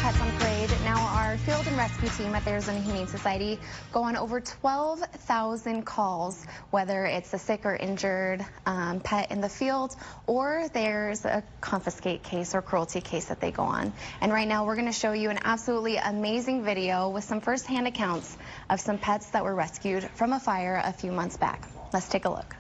pets on parade. Now our field and rescue team at the Arizona Humane Society go on over 12,000 calls, whether it's a sick or injured pet in the field or there's a confiscate case or cruelty case that they go on. And right now we're going to show you an absolutely amazing video with some first-hand accounts of some pets that were rescued from a fire a few months back. Let's take a look.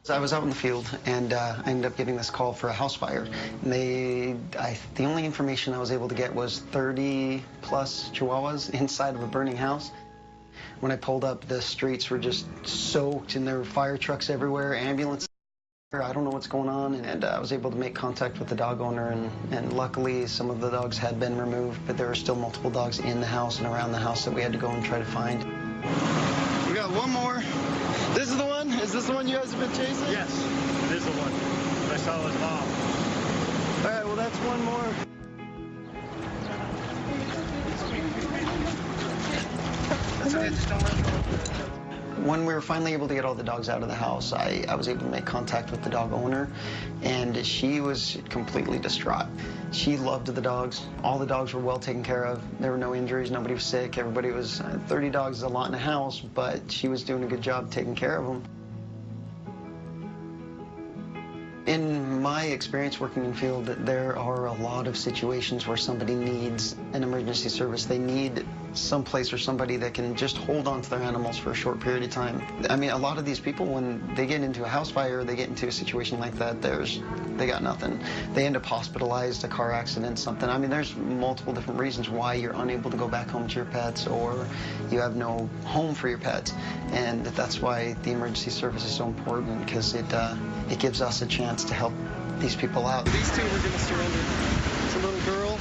I was out in the field and I ended up getting this call for a house fire. And the only information I was able to get was 30 plus chihuahuas inside of a burning house. When I pulled up, the streets were just soaked and there were fire trucks everywhere, ambulances. I don't know what's going on, and I was able to make contact with the dog owner, and luckily some of the dogs had been removed, but there were still multiple dogs in the house and around the house that we had to go and try to find. We got one more. This is the one? Is this the one you guys have been chasing? Yes, it is the one. I saw his mom. All right, well, that's one more. When we were finally able to get all the dogs out of the house, I was able to make contact with the dog owner, and she was completely distraught. She loved the dogs. All the dogs were well taken care of. There were no injuries. Nobody was sick. Everybody was 30 dogs is a lot in a house, but she was doing a good job taking care of them. In my experience working in field, there are a lot of situations where somebody needs an emergency service. They need some place or somebody that can just hold on to their animals for a short period of time. I mean, a lot of these people, when they get into a house fire, they get into a situation like that, they got nothing. They end up hospitalized, a car accident, something. I mean, there's multiple different reasons why you're unable to go back home to your pets, or you have no home for your pets. And that's why the emergency service is so important, because it gives us a chance to help these people out. These two were going to surrender. It's a little girl.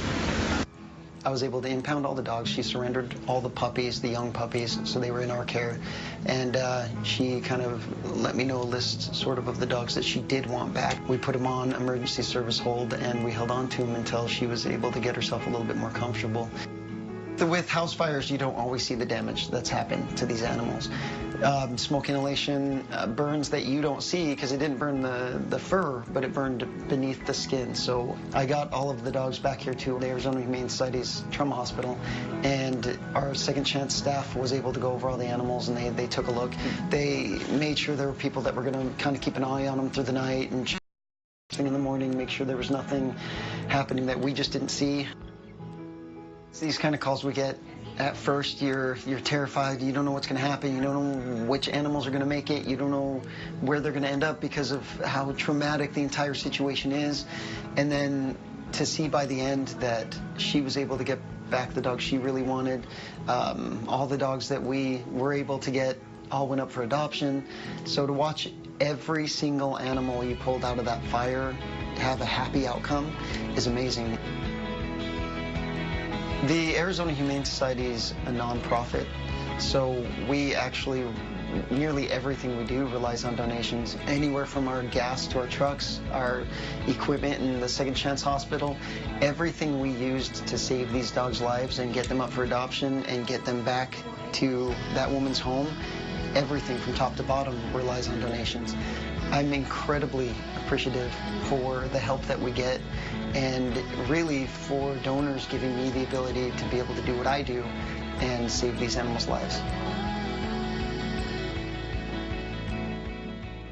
I was able to impound all the dogs. She surrendered all the puppies, the young puppies, so they were in our care. And she kind of let me know a list sort of the dogs that she did want back. We put them on emergency service hold, and we held on to them until she was able to get herself a little bit more comfortable. With house fires, you don't always see the damage that's happened to these animals. Smoke inhalation, burns that you don't see because it didn't burn the fur, but it burned beneath the skin. So I got all of the dogs back here to the Arizona Humane Society's trauma hospital, and our second chance staff was able to go over all the animals, and they took a look. They made sure there were people that were going to kind of keep an eye on them through the night and check in the morning, make sure there was nothing happening that we just didn't see. These kind of calls we get, at first you're terrified, you don't know what's going to happen, you don't know which animals are going to make it, you don't know where they're going to end up because of how traumatic the entire situation is. And then to see by the end that she was able to get back the dog she really wanted, all the dogs that we were able to get all went up for adoption. So to watch every single animal you pulled out of that fire have a happy outcome is amazing. The Arizona Humane Society is a non-profit, so we actually, nearly everything we do relies on donations. Anywhere from our gas to our trucks, our equipment in the Second Chance Hospital, everything we used to save these dogs' lives and get them up for adoption and get them back to that woman's home, everything from top to bottom relies on donations. I'm incredibly appreciative for the help that we get, and really for donors giving me the ability to be able to do what I do and save these animals' lives.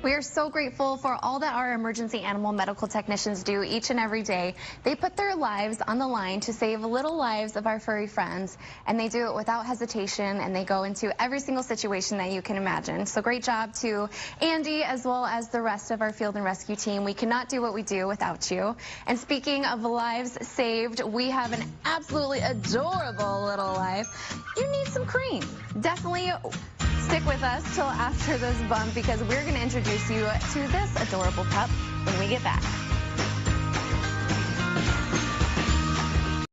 We are so grateful for all that our emergency animal medical technicians do each and every day. They put their lives on the line to save little lives of our furry friends, and they do it without hesitation, and they go into every single situation that you can imagine. So great job to Andy as well as the rest of our field and rescue team. We cannot do what we do without you. And speaking of lives saved, we have an absolutely adorable little life. You need some cream. Definitely stick with us till after this bump, because we're going to introduce you to this adorable pup when we get back.